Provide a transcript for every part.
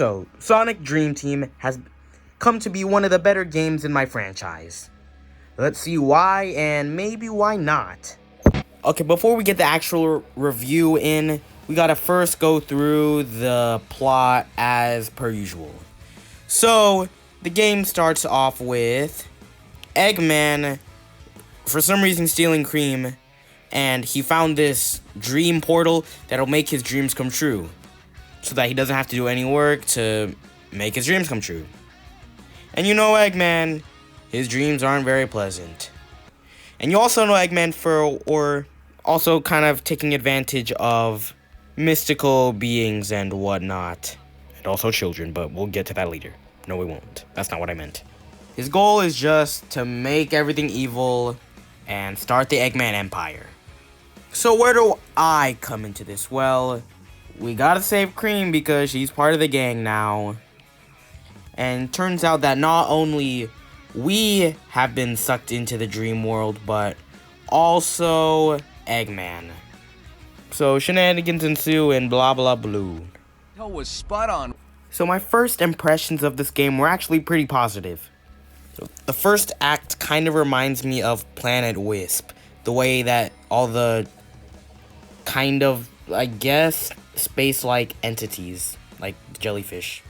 So, Sonic Dream Team has come to be one of the better games in my franchise. Let's see why and maybe why not. Okay, before we get the actual review in, we gotta first go through the plot as per usual. So, the game starts off with Eggman, for some reason, stealing cream, and he found this dream portal that'll make his dreams come true, so that he doesn't have to do any work to make his dreams come true. And you know Eggman, his dreams aren't very pleasant. And you also know Eggman for also kind of taking advantage of mystical beings and whatnot. And also children, but we'll get to that later. No, we won't. That's not what I meant. His goal is just to make everything evil and start the Eggman Empire. So where do I come into this? Well, we gotta save Cream because she's part of the gang now. And turns out that not only we have been sucked into the dream world, but also Eggman. So shenanigans ensue and blah blah blue. That was spot on. So my first impressions of this game were actually pretty positive. So the first act kind of reminds me of Planet Wisp. The way that all the kind of, I guess, space-like entities, like jellyfish.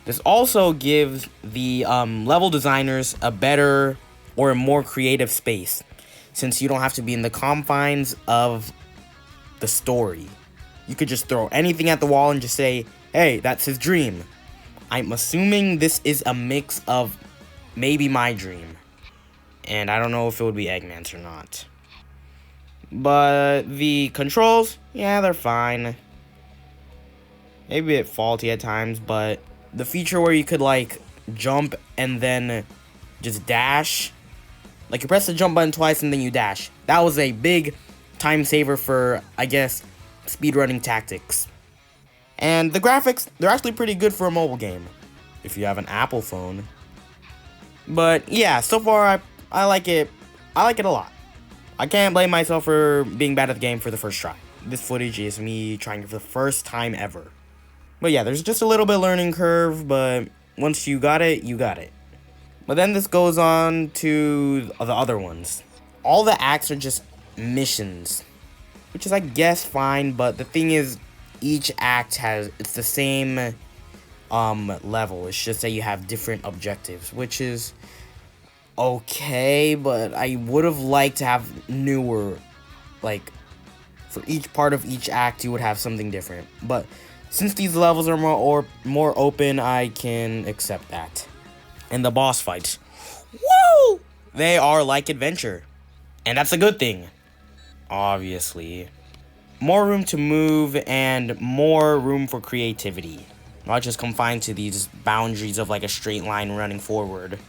This also gives the level designers a better or more creative space, since you don't have to be in the confines of the story. You could just throw anything at the wall and just say, hey, that's his dream. I'm assuming this is a mix of maybe my dream. And I don't know if it would be Eggman's or not. But the controls, yeah, they're fine. Maybe a bit faulty at times, but the feature where you could, like, jump and then just dash. Like, you press the jump button twice and then you dash. That was a big time saver for, I guess, speedrunning tactics. And the graphics, they're actually pretty good for a mobile game, if you have an Apple phone. But yeah, so far I like it. I like it a lot. I can't blame myself for being bad at the game for the first try. This footage is me trying it for the first time ever. But yeah, there's just a little bit learning curve, but once you got it, you got it. But then this goes on to the other ones. All the acts are just missions, which is, I guess, fine, but the thing is, each act it's the same level. It's just that you have different objectives, which is okay, but I would have liked to have newer, like, for each part of each act, you would have something different. But since these levels are more open, I can accept that. And the boss fights, woo! They are like adventure, and that's a good thing, obviously. More room to move and more room for creativity. Not just confined to these boundaries of like a straight line running forward.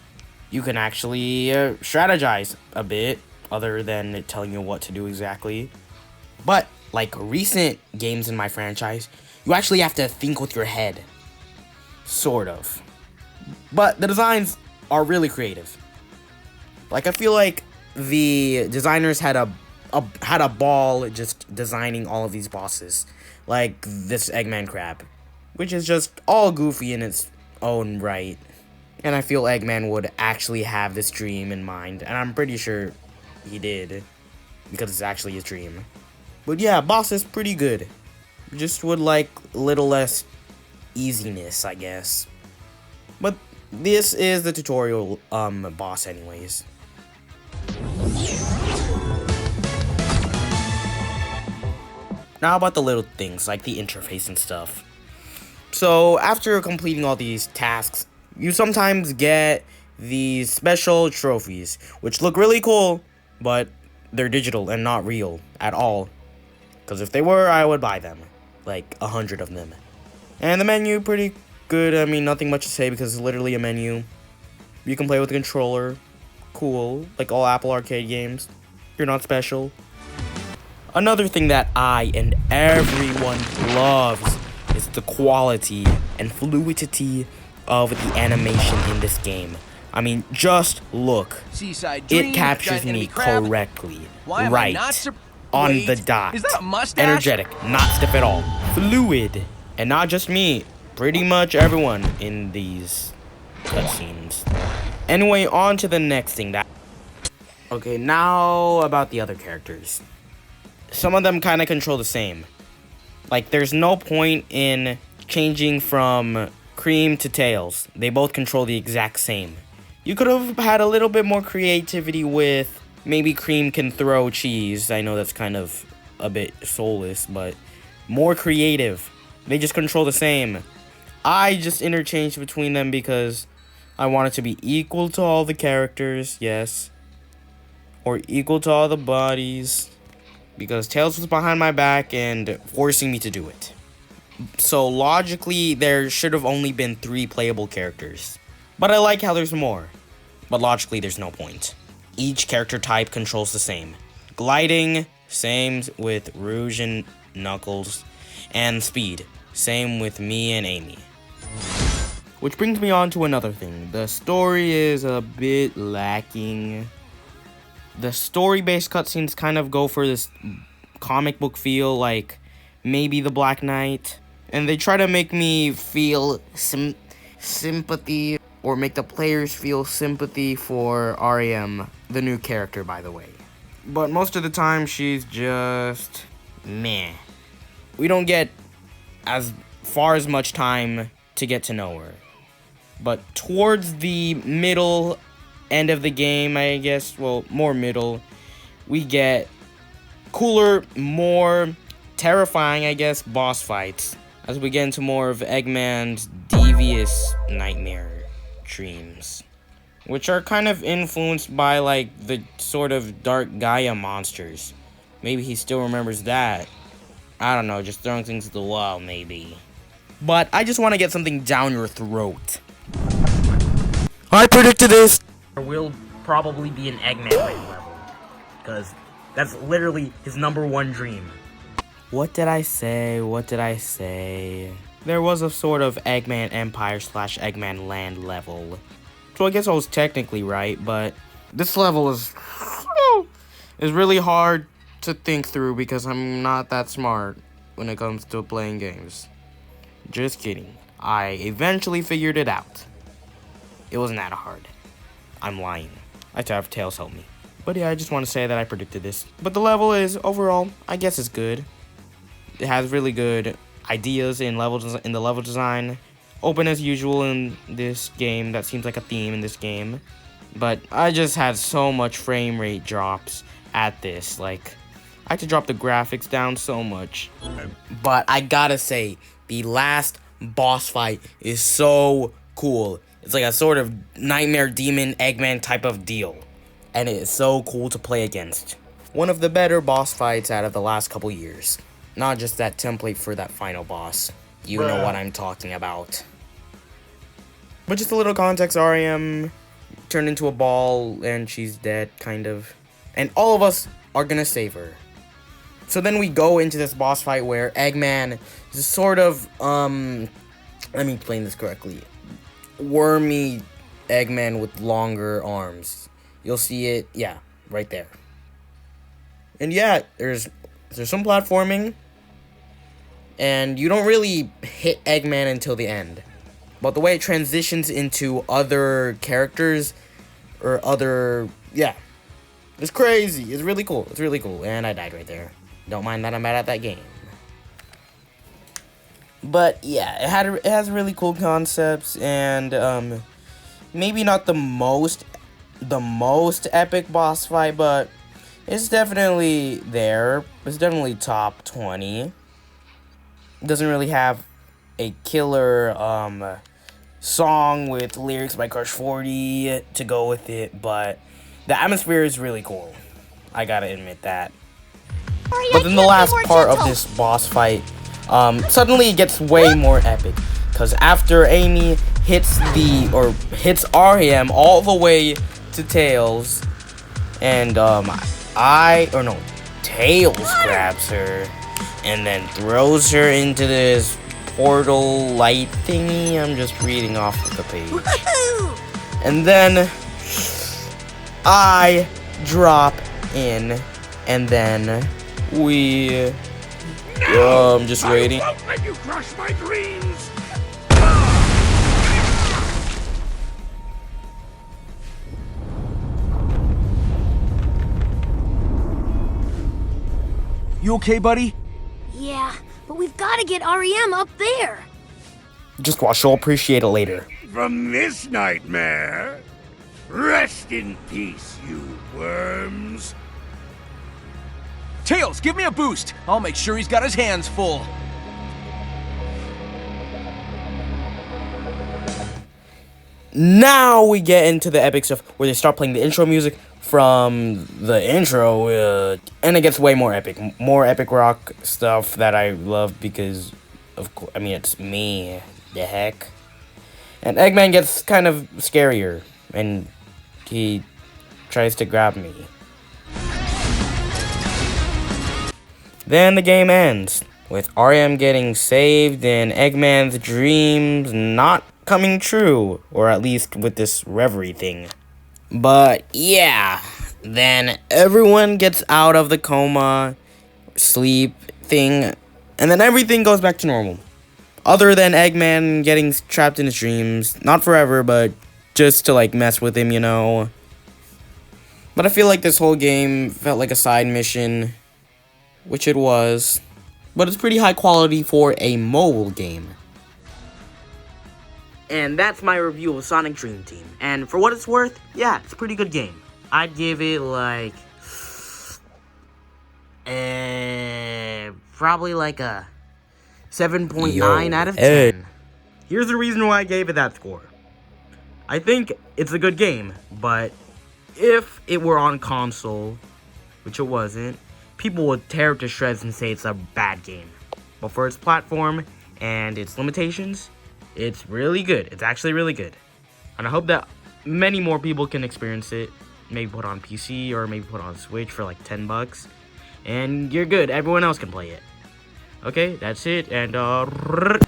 You can actually strategize a bit, other than it telling you what to do exactly. But, like recent games in my franchise, you actually have to think with your head. Sort of. But the designs are really creative. Like, I feel like the designers had a ball just designing all of these bosses. Like this Eggman crab, which is just all goofy in its own right. And I feel Eggman would actually have this dream in mind, and I'm pretty sure he did, because it's actually his dream. But yeah, boss is pretty good. Just would like a little less easiness, I guess. But this is the tutorial boss anyways. Now about the little things, like the interface and stuff. So, after completing all these tasks, you sometimes get these special trophies, which look really cool, but they're digital and not real at all. Because if they were, I would buy them. Like, 100 of them. And the menu, pretty good. I mean, nothing much to say because it's literally a menu. You can play with the controller. Cool. Like all Apple Arcade games. You're not special. Another thing that I and everyone loves is the quality and fluidity of the animation in this game. I mean, just look. It captures me correctly. Right. On the dot. Is that a mustache? Energetic. Not stiff at all. Fluid. And not just me. pretty much everyone in these cutscenes. Anyway, on to the next thing. Okay, now about the other characters. Some of them kind of control the same. Like, there's no point in changing from Cream to Tails. They both control the exact same. You could have had a little bit more creativity with maybe Cream can throw cheese. I know that's kind of a bit soulless, but more creative. They just control the same. I just interchanged between them because I want it to be equal to all the characters, yes. Or equal to all the bodies. Because Tails was behind my back and forcing me to do it. So logically, there should have only been 3 playable characters. But I like how there's more. But logically, there's no point. Each character type controls the same. Gliding, same with Rouge and Knuckles. And speed, same with me and Amy. Which brings me on to another thing. The story is a bit lacking. The story-based cutscenes kind of go for this comic book feel, like maybe The Black Knight. And they try to make me feel sympathy, or make the players feel sympathy for REM, the new character, by the way. But most of the time, she's just meh. We don't get as much time to get to know her. But towards the middle end of the game, I guess, well, more middle, we get cooler, more terrifying, I guess, boss fights as we get into more of Eggman's devious nightmare dreams, which are kind of influenced by, like, the sort of Dark Gaia monsters. Maybe he still remembers that. I don't know, just throwing things at the wall, maybe. But I just want to get something down your throat. I predicted this! There will probably be an Eggman level, because that's literally his #1 dream. What did I say? What did I say? There was a sort of Eggman Empire / Eggman Land level. So I guess I was technically right, but this level is really hard to think through because I'm not that smart when it comes to playing games. Just kidding. I eventually figured it out. It wasn't that hard. I'm lying. I had to have Tails help me. But yeah, I just want to say that I predicted this. But the level is, overall, I guess it's good. It has really good ideas in the level design. Open as usual in this game. That seems like a theme in this game. But I just had so much frame rate drops at this. Like, I had to drop the graphics down so much. But I gotta say, the last boss fight is so cool. It's like a sort of Nightmare Demon Eggman type of deal. And it is so cool to play against. One of the better boss fights out of the last couple years. Not just that template for that final boss. You know what I'm talking about. But just a little context, REM turned into a ball and she's dead, kind of. And all of us are gonna save her. So then we go into this boss fight where Eggman is sort of, let me explain this correctly. Wormy Eggman with longer arms. You'll see it, yeah, right there. And yeah, there's some platforming. And you don't really hit Eggman until the end. But the way it transitions into other characters, or other, yeah. It's crazy. It's really cool. It's really cool. And I died right there. Don't mind that I'm bad at that game. But yeah, it has really cool concepts, and maybe not the most epic boss fight, but it's definitely there. It's definitely top 20. It doesn't really have a killer song with lyrics by Crush 40 to go with it, but the atmosphere is really cool. I gotta admit that. But then the last part of this boss fight, suddenly it gets way more epic. Because after Amy hits REM all the way to Tails, and Tails grabs her and then throws her into this portal light thingy. I'm just reading off of the page. And then I drop in, and then I'm just waiting. I won't let you crush my dreams. You okay, buddy? Yeah, but we've got to get REM up there. Just watch, you'll appreciate it later. From this nightmare, rest in peace, you worms. Tails, give me a boost. I'll make sure he's got his hands full. Now we get into the epic stuff where they start playing the intro music from the intro, and it gets way more epic. More epic rock stuff that I love because, of course, I mean, it's me, the heck. And Eggman gets kind of scarier, and he tries to grab me. Then the game ends, with REM getting saved and Eggman's dreams not coming true, or at least with this reverie thing. But yeah, then everyone gets out of the coma, sleep thing, and then everything goes back to normal. Other than Eggman getting trapped in his dreams, not forever, but just to like mess with him, you know. But I feel like this whole game felt like a side mission, which it was, but it's pretty high quality for a mobile game. And that's my review of Sonic Dream Team. And for what it's worth, yeah, it's a pretty good game. I'd give it like, probably like a 7.9 out of 10. Here's the reason why I gave it that score. I think it's a good game, but if it were on console, which it wasn't, people would tear it to shreds and say it's a bad game. But for its platform and its limitations, it's really good. It's actually really good. And I hope that many more people can experience it. Maybe put on PC or maybe put on Switch for like $10. And you're good. Everyone else can play it. Okay, that's it. And